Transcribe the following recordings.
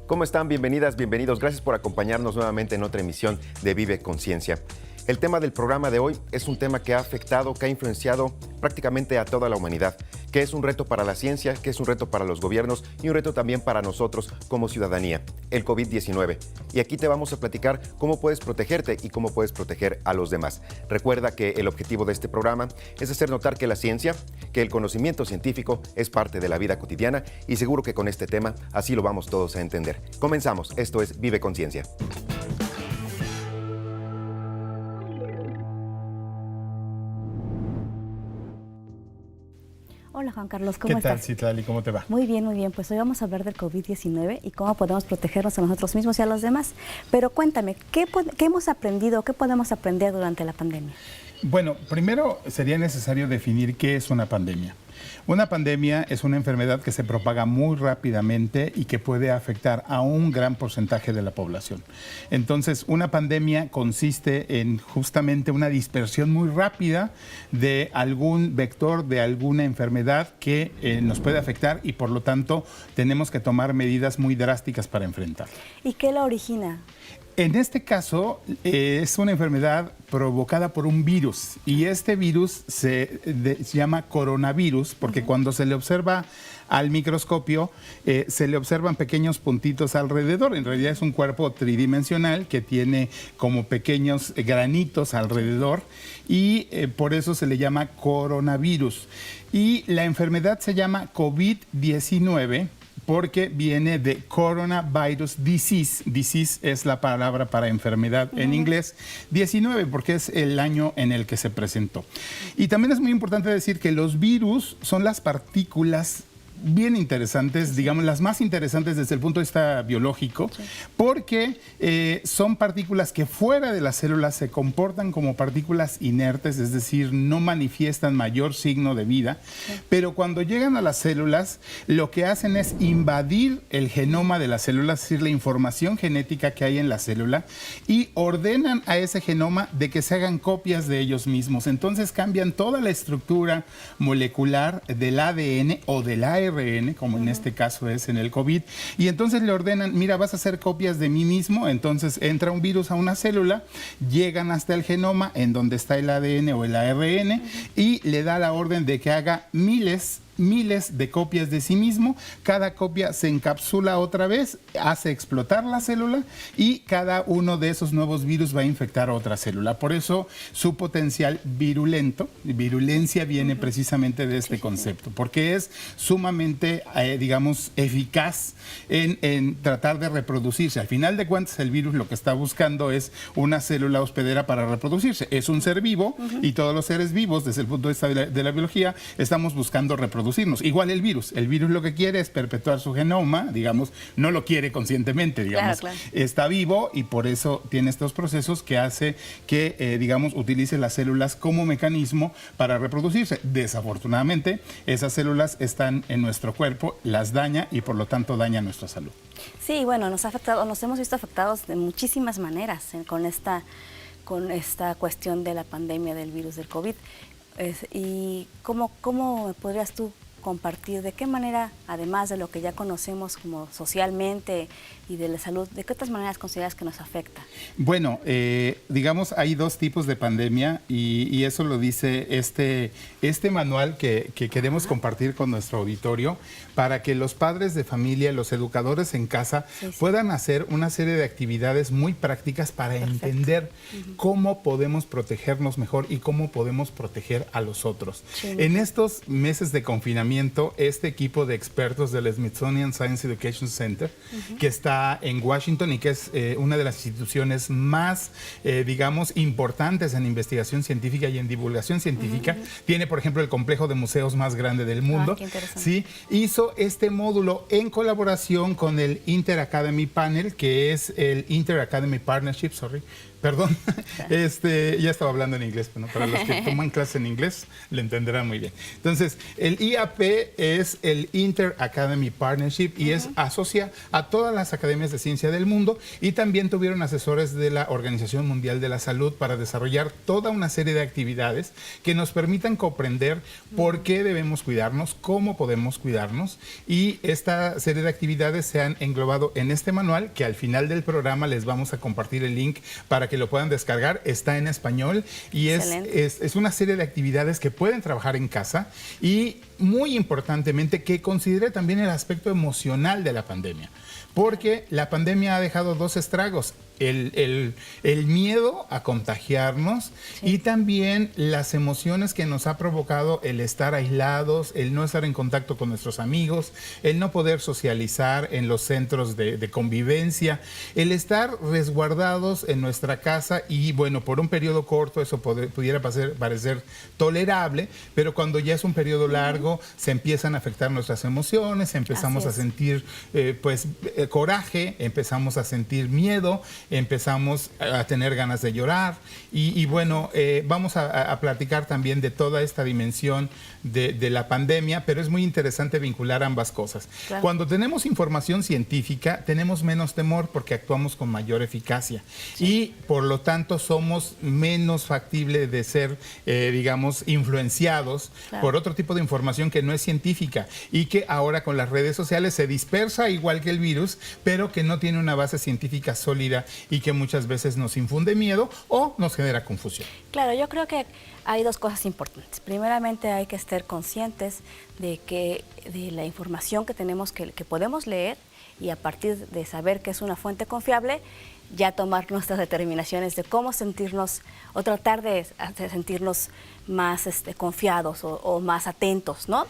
¿Cómo están? Bienvenidas, bienvenidos. Gracias por acompañarnos nuevamente en otra emisión de Vive Conciencia. El tema del programa de hoy es un tema que ha afectado, que ha influenciado prácticamente a toda la humanidad, que es un reto para la ciencia, que es un reto para los gobiernos y un reto también para nosotros como ciudadanía, el COVID-19. Y aquí te vamos a platicar cómo puedes protegerte y cómo puedes proteger a los demás. Recuerda que el objetivo de este programa es hacer notar que la ciencia, que el conocimiento científico es parte de la vida cotidiana y seguro que con este tema así lo vamos todos a entender. Comenzamos. Esto es Vive Conciencia. Hola Juan Carlos, ¿cómo estás? ¿Qué tal, Citlali? ¿Cómo te va? Muy bien, muy bien. Pues hoy vamos a hablar del COVID-19 y cómo podemos protegernos a nosotros mismos y a los demás. Pero cuéntame, ¿qué hemos aprendido, qué podemos aprender durante la pandemia? Bueno, primero sería necesario definir qué es una pandemia. Una pandemia es una enfermedad que se propaga muy rápidamente y que puede afectar a un gran porcentaje de la población. Entonces, una pandemia consiste en justamente una dispersión muy rápida de algún vector, de alguna enfermedad que nos puede afectar y por lo tanto tenemos que tomar medidas muy drásticas para enfrentarla. ¿Y qué la origina? En este caso, es una enfermedad provocada por un virus y este virus se llama coronavirus porque cuando se le observa al microscopio se le observan pequeños puntitos alrededor. En realidad es un cuerpo tridimensional que tiene como pequeños granitos alrededor y por eso se le llama coronavirus. Y la enfermedad se llama COVID-19. Porque viene de Coronavirus Disease. Disease es la palabra para enfermedad en inglés. 19 porque es el año en el que se presentó. Y también es muy importante decir que los virus son las partículas bien interesantes, digamos las más interesantes desde el punto de vista biológico, porque son partículas que fuera de las células se comportan como partículas inertes, es decir, no manifiestan mayor signo de vida, pero cuando llegan a las células lo que hacen es invadir el genoma de las células, es decir, la información genética que hay en la célula y ordenan a ese genoma de que se hagan copias de ellos mismos. Entonces cambian toda la estructura molecular del ADN o del ARN, como en este caso es en el COVID, y entonces le ordenan, mira, vas a hacer copias de mí mismo. Entonces entra un virus a una célula, llegan hasta el genoma en donde está el ADN o el ARN y le da la orden de que haga miles de copias de sí mismo. Cada copia se encapsula otra vez, hace explotar la célula y cada uno de esos nuevos virus va a infectar a otra célula. Por eso su potencial virulento, virulencia viene precisamente de este concepto, porque es sumamente, digamos, eficaz en tratar de reproducirse. Al final de cuentas, el virus lo que está buscando es una célula hospedera para reproducirse. Es un ser vivo y todos los seres vivos, desde el punto de vista de la biología, estamos buscando reproducirnos. Igual el virus lo que quiere es perpetuar su genoma, digamos, no lo quiere conscientemente, digamos, claro. Está vivo y por eso tiene estos procesos que hace que, digamos, utilice las células como mecanismo para reproducirse. Desafortunadamente, esas células están en nuestro cuerpo, las daña y por lo tanto daña nuestra salud. Sí, bueno, nos hemos visto afectados de muchísimas maneras con esta cuestión de la pandemia del virus del COVID. ¿Y cómo podrías tú compartir de qué manera, además de lo que ya conocemos como socialmente y de la salud, de qué otras maneras consideras que nos afecta? Bueno, digamos, hay dos tipos de pandemia y eso lo dice este manual que queremos compartir con nuestro auditorio para que los padres de familia, los educadores en casa puedan hacer una serie de actividades muy prácticas para entender cómo podemos protegernos mejor y cómo podemos proteger a los otros. En estos meses de confinamiento, este equipo de expertos del Smithsonian Science Education Center, que está en Washington y que es una de las instituciones más, digamos, importantes en investigación científica y en divulgación científica, tiene, por ejemplo, el complejo de museos más grande del mundo. Qué interesante. ¿Sí? Hizo este módulo en colaboración con el Inter Academy Panel, que es el Inter Academy Partnership, Perdón, ya estaba hablando en inglés, ¿no? Para los que toman clase en inglés, le entenderán muy bien. Entonces, el IAP es el Inter Academy Partnership y asocia a todas las academias de ciencia del mundo, y también tuvieron asesores de la Organización Mundial de la Salud para desarrollar toda una serie de actividades que nos permitan comprender por qué debemos cuidarnos, cómo podemos cuidarnos, y esta serie de actividades se han englobado en este manual que al final del programa les vamos a compartir el link para que lo puedan descargar. Está en español y es una serie de actividades que pueden trabajar en casa, y muy importantemente que considere también el aspecto emocional de la pandemia, porque la pandemia ha dejado dos estragos: el miedo a contagiarnos, y también las emociones que nos ha provocado el estar aislados, el no estar en contacto con nuestros amigos, el no poder socializar en los centros de convivencia, el estar resguardados en nuestra casa. Y bueno, por un periodo corto eso pudiera parecer tolerable, pero cuando ya es un periodo largo se empiezan a afectar nuestras emociones, empezamos a sentir coraje, empezamos a sentir miedo, empezamos a tener ganas de llorar, y bueno, vamos a platicar también de toda esta dimensión de la pandemia, pero es muy interesante vincular ambas cosas. Claro. Cuando tenemos información científica tenemos menos temor porque actuamos con mayor eficacia, y por lo tanto somos menos factibles de ser, digamos, influenciados por otro tipo de información que no es científica, y que ahora con las redes sociales se dispersa igual que el virus, pero que no tiene una base científica sólida y que muchas veces nos infunde miedo o nos genera confusión. Claro, yo creo que hay dos cosas importantes. Primeramente, hay que estar conscientes de la información que tenemos, que podemos leer, y a partir de saber que es una fuente confiable, ya tomar nuestras determinaciones de cómo sentirnos, o tratar de sentirnos más confiados o más atentos, ¿no?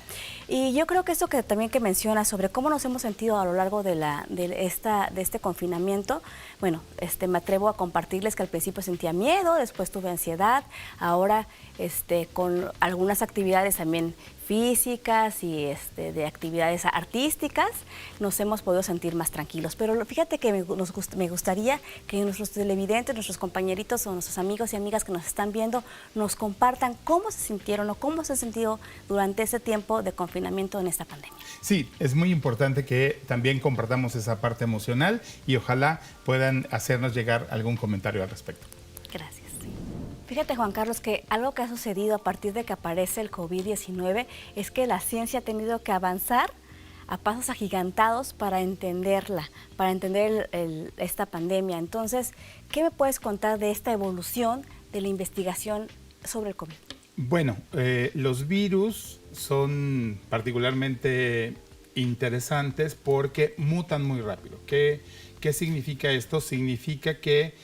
Y yo creo que esto que también que mencionas sobre cómo nos hemos sentido a lo largo de este confinamiento, bueno, me atrevo a compartirles que al principio sentía miedo, después tuve ansiedad, ahora con algunas actividades también físicas y de actividades artísticas nos hemos podido sentir más tranquilos. Pero fíjate que me gustaría que nuestros televidentes, nuestros compañeritos o nuestros amigos y amigas que nos están viendo nos compartan cómo se sintieron o cómo se han sentido durante ese tiempo de confinamiento en esta pandemia. Sí, es muy importante que también compartamos esa parte emocional, y ojalá puedan hacernos llegar algún comentario al respecto. Gracias. Fíjate, Juan Carlos, que algo que ha sucedido a partir de que aparece el COVID-19 es que la ciencia ha tenido que avanzar a pasos agigantados para entenderla, para entender esta pandemia. Entonces, ¿qué me puedes contar de esta evolución de la investigación sobre el COVID? Bueno, los virus son particularmente interesantes porque mutan muy rápido. ¿Qué significa esto? Significa que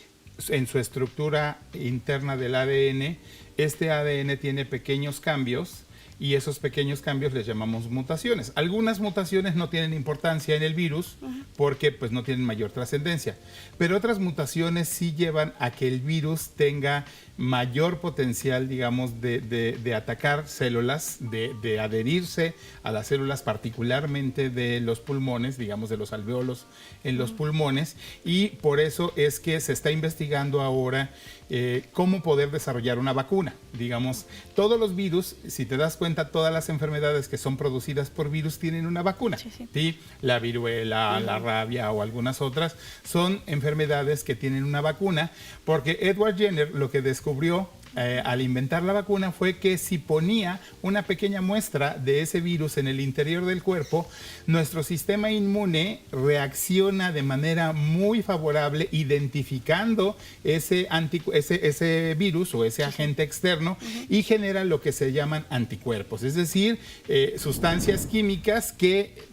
en su estructura interna del ADN, este ADN tiene pequeños cambios, y esos pequeños cambios les llamamos mutaciones. Algunas mutaciones no tienen importancia en el virus porque pues no tienen mayor trascendencia, pero otras mutaciones sí llevan a que el virus tenga mayor potencial, digamos, de atacar células, de adherirse a las células, particularmente de los pulmones, digamos, de los alvéolos en los pulmones, y por eso es que se está investigando ahora cómo poder desarrollar una vacuna. Digamos, todos los virus, si te das cuenta, todas las enfermedades que son producidas por virus tienen una vacuna. ¿Sí? La viruela, la rabia o algunas otras son enfermedades que tienen una vacuna, porque Edward Jenner lo que descubrió al inventar la vacuna fue que si ponía una pequeña muestra de ese virus en el interior del cuerpo, nuestro sistema inmune reacciona de manera muy favorable identificando ese virus o ese agente externo y genera lo que se llaman anticuerpos, es decir, sustancias químicas que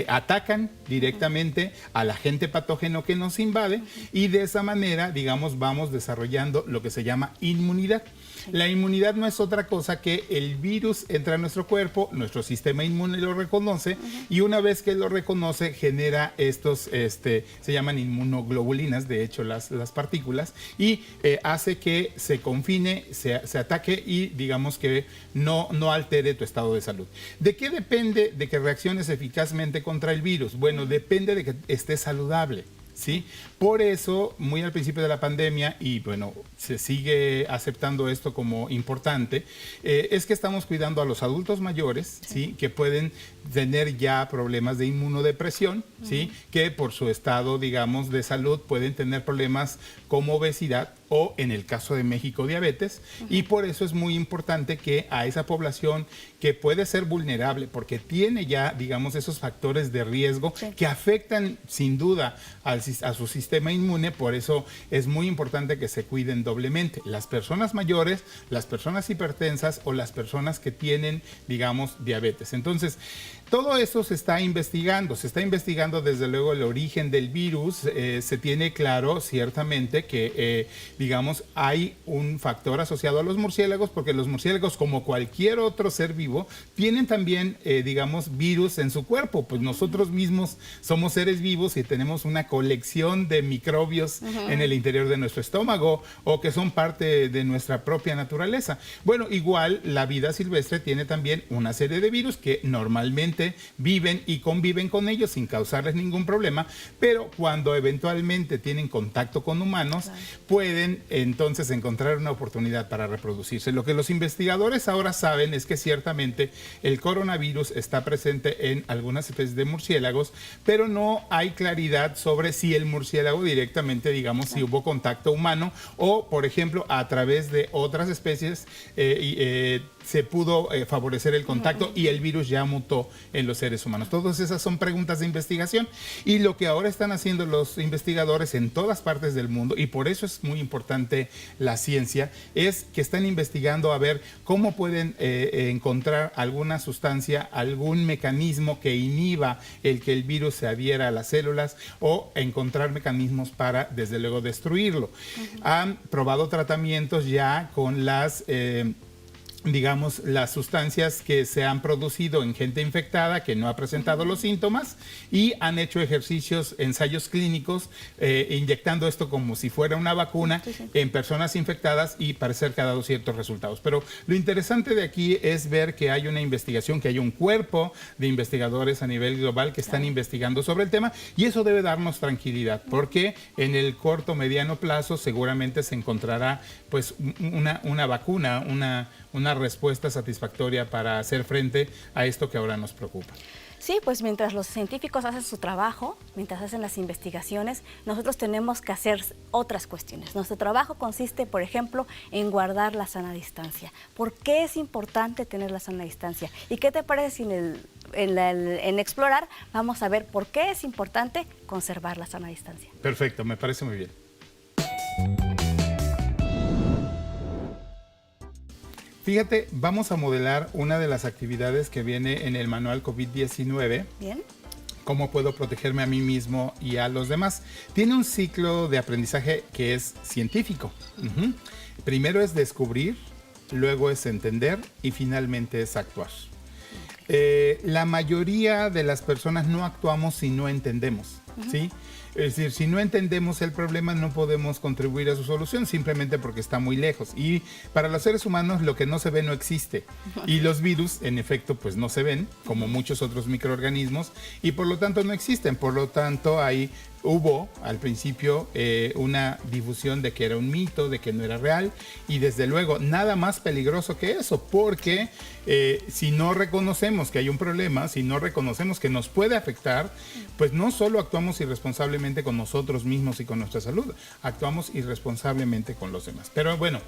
atacan directamente al agente patógeno que nos invade, y de esa manera, digamos, vamos desarrollando lo que se llama inmunidad. La inmunidad no es otra cosa que el virus entra a nuestro cuerpo, nuestro sistema inmune lo reconoce, y una vez que lo reconoce genera estos, se llaman inmunoglobulinas, de hecho las partículas, y hace que se confine, se ataque y digamos que no altere tu estado de salud. ¿De qué depende de que reacciones eficazmente contra el virus? Bueno, depende de que estés saludable. ¿sí? Por eso, muy al principio de la pandemia, y bueno, se sigue aceptando esto como importante, es que estamos cuidando a los adultos mayores, ¿sí? Que pueden tener ya problemas de inmunodepresión, ¿sí? Que por su estado, digamos, de salud pueden tener problemas como obesidad o, en el caso de México, diabetes. Y por eso es muy importante que a esa población que puede ser vulnerable, porque tiene ya, digamos, esos factores de riesgo que afectan sin duda a su sistema inmune, por eso es muy importante que se cuiden doblemente. Las personas mayores, las personas hipertensas o las personas que tienen, digamos, diabetes. Entonces, todo eso se está investigando desde luego el origen del virus, se tiene claro ciertamente que, digamos, hay un factor asociado a los murciélagos, porque los murciélagos, como cualquier otro ser vivo, tienen también, digamos, virus en su cuerpo, pues nosotros mismos somos seres vivos y tenemos una colección de microbios en el interior de nuestro estómago o que son parte de nuestra propia naturaleza. Bueno, igual la vida silvestre tiene también una serie de virus que normalmente viven y conviven con ellos sin causarles ningún problema, pero cuando eventualmente tienen contacto con humanos, pueden entonces encontrar una oportunidad para reproducirse. Lo que los investigadores ahora saben es que ciertamente el coronavirus está presente en algunas especies de murciélagos, pero no hay claridad sobre si el murciélago directamente, digamos, si hubo contacto humano o, por ejemplo, a través de otras especies se pudo favorecer el contacto y el virus ya mutó en los seres humanos. Todas esas son preguntas de investigación y lo que ahora están haciendo los investigadores en todas partes del mundo, y por eso es muy importante la ciencia, es que están investigando a ver cómo pueden encontrar alguna sustancia, algún mecanismo que inhiba el que el virus se adhiera a las células o encontrar mecanismos para, desde luego, destruirlo. Han probado tratamientos ya con las digamos, las sustancias que se han producido en gente infectada que no ha presentado los síntomas, y han hecho ejercicios, ensayos clínicos, inyectando esto como si fuera una vacuna en personas infectadas, y parecer que ha dado ciertos resultados. Pero lo interesante de aquí es ver que hay una investigación, que hay un cuerpo de investigadores a nivel global que están investigando sobre el tema, y eso debe darnos tranquilidad, porque en el corto, mediano plazo seguramente se encontrará pues una vacuna, una respuesta satisfactoria para hacer frente a esto que ahora nos preocupa. Sí, pues mientras los científicos hacen su trabajo, mientras hacen las investigaciones, nosotros tenemos que hacer otras cuestiones. Nuestro trabajo consiste, por ejemplo, en guardar la sana distancia. ¿Por qué es importante tener la sana distancia? ¿Y qué te parece si en explorar vamos a ver por qué es importante conservar la sana distancia? Perfecto, me parece muy bien. Fíjate, vamos a modelar una de las actividades que viene en el manual COVID-19. Bien. ¿Cómo puedo protegerme a mí mismo y a los demás? Tiene un ciclo de aprendizaje que es científico. Primero es descubrir, luego es entender y finalmente es actuar. La mayoría de las personas no actuamos si no entendemos, ¿sí? Es decir, si no entendemos el problema, no podemos contribuir a su solución, simplemente porque está muy lejos. Y para los seres humanos, lo que no se ve no existe. Y los virus, en efecto, pues no se ven, como muchos otros microorganismos, y por lo tanto no existen. Por lo tanto, hubo al principio una difusión de que era un mito, de que no era real, y desde luego nada más peligroso que eso, porque si no reconocemos que hay un problema, si no reconocemos que nos puede afectar, pues no solo actuamos irresponsablemente con nosotros mismos y con nuestra salud, actuamos irresponsablemente con los demás. Pero bueno,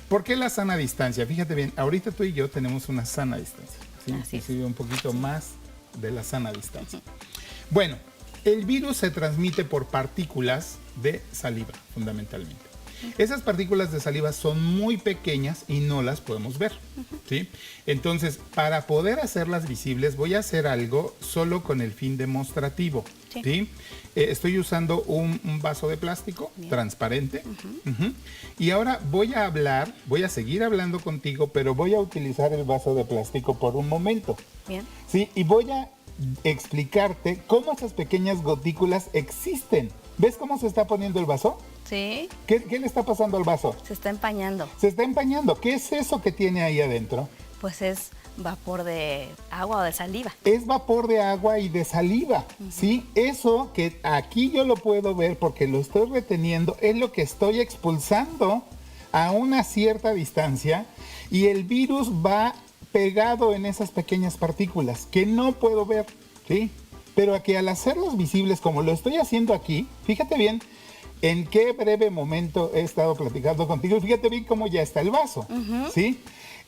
¿por qué la sana distancia? Fíjate bien, ahorita tú y yo tenemos una sana distancia, ¿sí? Sí, un poquito más de la sana distancia. Bueno, el virus se transmite por partículas de saliva, fundamentalmente. Esas partículas de saliva son muy pequeñas y no las podemos ver, ¿sí? Entonces, para poder hacerlas visibles, voy a hacer algo solo con el fin demostrativo, ¿sí? Estoy usando un vaso de plástico transparente. Y ahora voy a seguir hablando contigo, pero voy a utilizar el vaso de plástico por un momento. Bien. Sí, y voy a explicarte cómo esas pequeñas gotículas existen. ¿Ves cómo se está poniendo el vaso? Sí. ¿Qué le está pasando al vaso? Se está empañando. Se está empañando. ¿Qué es eso que tiene ahí adentro? Pues es vapor de agua o de saliva. Es vapor de agua y de saliva, ¿sí? Eso que aquí yo lo puedo ver porque lo estoy reteniendo, es lo que estoy expulsando a una cierta distancia y el virus va pegado en esas pequeñas partículas que no puedo ver, ¿sí? Pero aquí al hacerlos visibles como lo estoy haciendo aquí, fíjate bien en qué breve momento he estado platicando contigo, fíjate bien cómo ya está el vaso, ¿sí?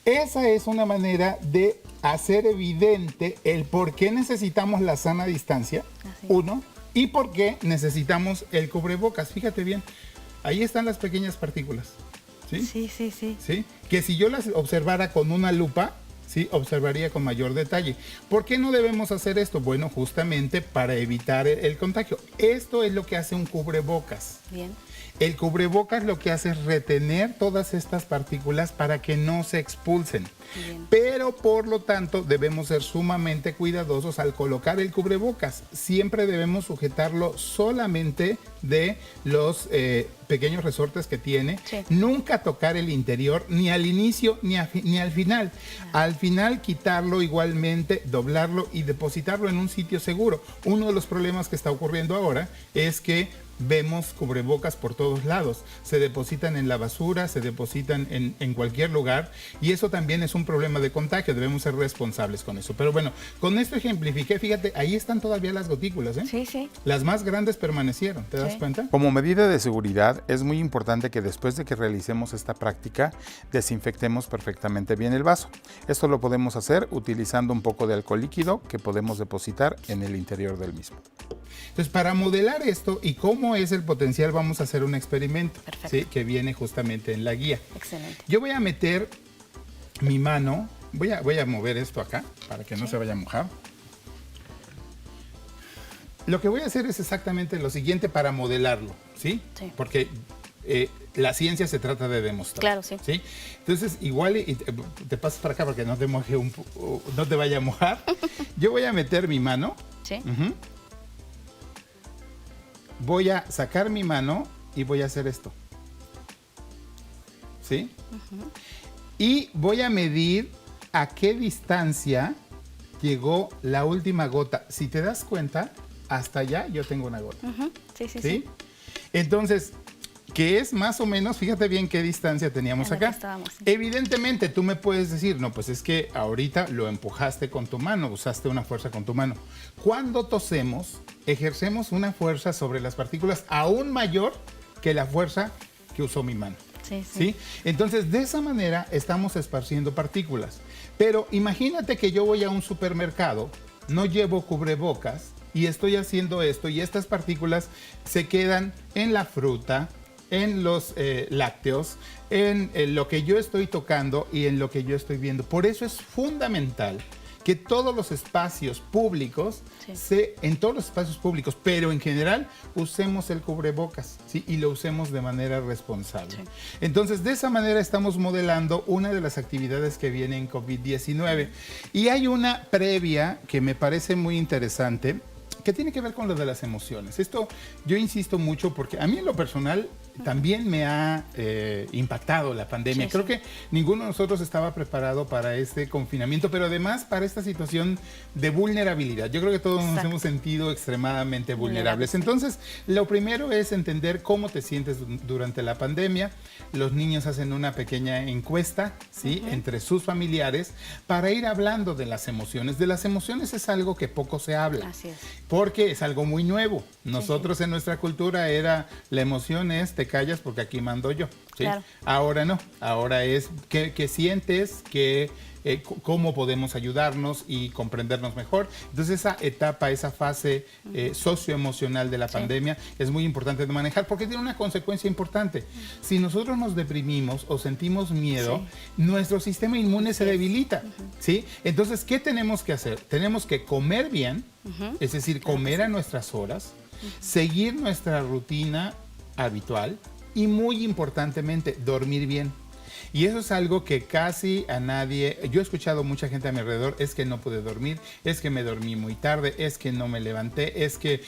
Esa es una manera de hacer evidente el por qué necesitamos la sana distancia, uno, y por qué necesitamos el cubrebocas. Fíjate bien, ahí están las pequeñas partículas, ¿sí? Sí, que si yo las observara con una lupa, sí, observaría con mayor detalle. ¿Por qué no debemos hacer esto? Bueno, justamente para evitar el contagio. Esto es lo que hace un cubrebocas. Bien. El cubrebocas lo que hace es retener todas estas partículas para que no se expulsen. Bien. Pero por lo tanto debemos ser sumamente cuidadosos al colocar el cubrebocas. Siempre debemos sujetarlo solamente de los pequeños resortes que tiene. Sí. Nunca tocar el interior, ni al inicio ni al final. Al final quitarlo igualmente, doblarlo y depositarlo en un sitio seguro. Uno de los problemas que está ocurriendo ahora es que vemos cubrebocas por todos lados, se depositan en la basura, se depositan en cualquier lugar y eso también es un problema de contagio, debemos ser responsables con eso. Pero bueno, con esto ejemplifiqué, fíjate, ahí están todavía las gotículas, ¿eh? Sí. Las más grandes permanecieron, ¿te das cuenta? Como medida de seguridad, es muy importante que después de que realicemos esta práctica, desinfectemos perfectamente bien el vaso. Esto lo podemos hacer utilizando un poco de alcohol líquido que podemos depositar en el interior del mismo. Entonces, para modelar esto y cómo es el potencial, vamos a hacer un experimento, ¿sí? Que viene justamente en la guía. Excelente. Yo voy a meter mi mano, voy a mover esto acá para que no se vaya a mojar. Lo que voy a hacer es exactamente lo siguiente para modelarlo, ¿sí? Sí. Porque la ciencia se trata de demostrar. Claro, sí. ¿Sí? Entonces, igual te pasas para acá para que no te moje no te vaya a mojar. Yo voy a meter mi mano. Sí. Voy a sacar mi mano y voy a hacer esto. ¿Sí? Y voy a medir a qué distancia llegó la última gota. Si te das cuenta, hasta allá yo tengo una gota. Sí. Entonces, que es más o menos, fíjate bien qué distancia teníamos acá. Estábamos, sí. Evidentemente, tú me puedes decir, no, pues es que ahorita lo empujaste con tu mano, usaste una fuerza con tu mano. Cuando tosemos, ejercemos una fuerza sobre las partículas aún mayor que la fuerza que usó mi mano. Sí. Entonces, de esa manera estamos esparciendo partículas. Pero imagínate que yo voy a un supermercado, no llevo cubrebocas y estoy haciendo esto y estas partículas se quedan en la fruta, en los lácteos, en lo que yo estoy tocando y en lo que yo estoy viendo. Por eso es fundamental que todos los espacios públicos, en todos los espacios públicos, pero en general, usemos el cubrebocas, ¿sí? Y lo usemos de manera responsable. Sí. Entonces, de esa manera estamos modelando una de las actividades que viene en COVID-19. Y hay una previa que me parece muy interesante, que tiene que ver con lo de las emociones. Esto yo insisto mucho porque a mí en lo personal también me ha impactado la pandemia. Creo que ninguno de nosotros estaba preparado para este confinamiento, pero además para esta situación de vulnerabilidad. Yo creo que todos nos hemos sentido extremadamente vulnerables. Entonces, lo primero es entender cómo te sientes durante la pandemia. Los niños hacen una pequeña encuesta, ¿sí? Entre sus familiares para ir hablando de las emociones. De las emociones es algo que poco se habla. Así es. Porque es algo muy nuevo. Nosotros en nuestra cultura era, la emoción es, te callas porque aquí mando yo. ¿Sí? Claro. Ahora no, ahora es qué sientes, cómo podemos ayudarnos y comprendernos mejor. Entonces esa etapa, esa fase socioemocional de la pandemia es muy importante de manejar porque tiene una consecuencia importante. Si nosotros nos deprimimos o sentimos miedo, nuestro sistema inmune se debilita. ¿Sí? Entonces, ¿qué tenemos que hacer? Tenemos que comer bien, es decir, comer a nuestras horas, seguir nuestra rutina habitual y muy importantemente, dormir bien. Y eso es algo que casi a nadie, yo he escuchado mucha gente a mi alrededor, es que no pude dormir, es que me dormí muy tarde, es que no me levanté, es que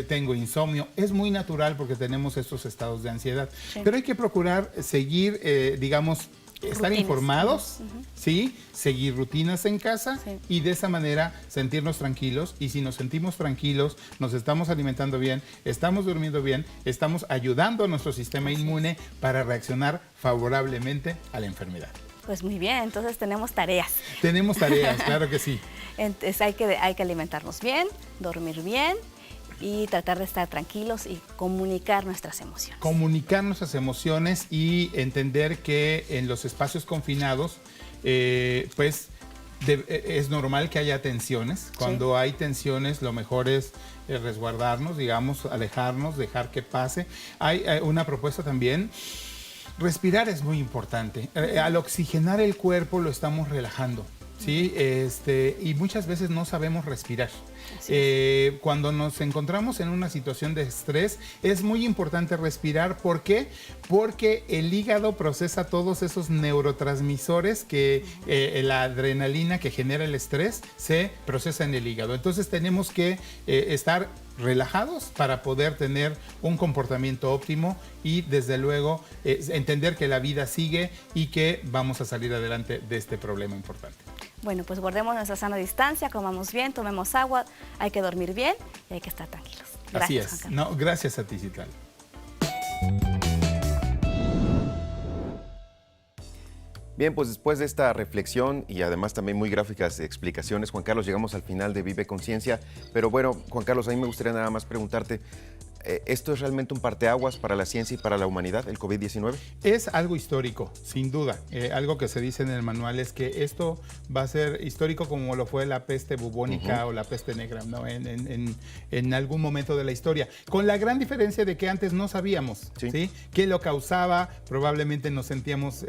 tengo insomnio. Es muy natural porque tenemos estos estados de ansiedad. Pero hay que procurar seguir, digamos, estar Rutinas. informados, ¿sí? Seguir rutinas en casa Sí. y de esa manera sentirnos tranquilos. Y si nos sentimos tranquilos, nos estamos alimentando bien, estamos durmiendo bien, estamos ayudando a nuestro sistema inmune para reaccionar favorablemente a la enfermedad. Pues muy bien, entonces tenemos tareas. Tenemos tareas, claro que sí. Entonces hay que alimentarnos bien, dormir bien y tratar de estar tranquilos y comunicar nuestras emociones. Comunicar nuestras emociones y entender que en los espacios confinados, pues es normal que haya tensiones. Cuando hay tensiones, lo mejor es resguardarnos, digamos, alejarnos, dejar que pase. Hay una propuesta también. Respirar es muy importante. Al oxigenar el cuerpo lo estamos relajando, ¿sí? Y muchas veces no sabemos respirar. Cuando nos encontramos en una situación de estrés, es muy importante respirar. ¿Por qué? Porque el hígado procesa todos esos neurotransmisores que la adrenalina que genera el estrés se procesa en el hígado. Entonces tenemos que estar relajados para poder tener un comportamiento óptimo y desde luego entender que la vida sigue y que vamos a salir adelante de este problema importante. Bueno, pues guardemos nuestra sana distancia, comamos bien, tomemos agua, hay que dormir bien y hay que estar tranquilos. Gracias, Así Juan es. Carlos. No, gracias a ti, Citlali. Bien, pues después de esta reflexión y además también muy gráficas explicaciones, Juan Carlos, llegamos al final de Vive Conciencia. Pero bueno, Juan Carlos, a mí me gustaría nada más preguntarte, ¿esto es realmente un parteaguas para la ciencia y para la humanidad, el COVID-19? Es algo histórico, sin duda. Algo que se dice en el manual es que esto va a ser histórico como lo fue la peste bubónica o la peste negra, ¿no? En algún momento de la historia. Con la gran diferencia de que antes no sabíamos, ¿sí? qué lo causaba. Probablemente nos sentíamos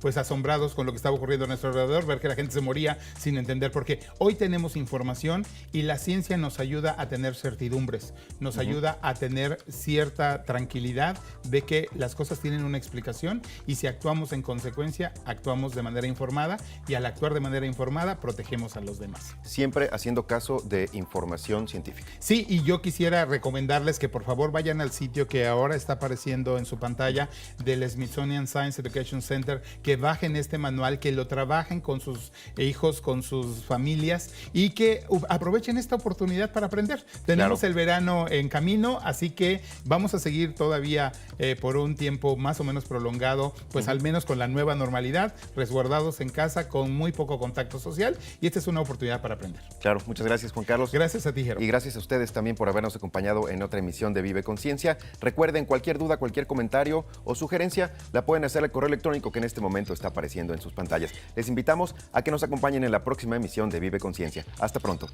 pues asombrados con lo que estaba ocurriendo a nuestro alrededor, ver que la gente se moría sin entender por qué. Hoy tenemos información y la ciencia nos ayuda a tener certidumbres, nos ayuda a tener cierta tranquilidad de que las cosas tienen una explicación y si actuamos en consecuencia, actuamos de manera informada y al actuar de manera informada protegemos a los demás. Siempre haciendo caso de información científica. Sí, y yo quisiera recomendarles que por favor vayan al sitio que ahora está apareciendo en su pantalla del Smithsonian Science Education Center, que bajen este manual, que lo trabajen con sus hijos, con sus familias y que aprovechen esta oportunidad para aprender. Tenemos el verano en camino, así que vamos a seguir todavía por un tiempo más o menos prolongado, pues al menos con la nueva normalidad, resguardados en casa, con muy poco contacto social, y esta es una oportunidad para aprender. Claro, muchas gracias, Juan Carlos. Gracias a ti, Jero. Y gracias a ustedes también por habernos acompañado en otra emisión de Vive Conciencia. Recuerden, cualquier duda, cualquier comentario o sugerencia, la pueden hacer al correo electrónico que en este momento está apareciendo en sus pantallas. Les invitamos a que nos acompañen en la próxima emisión de Vive Conciencia. Hasta pronto.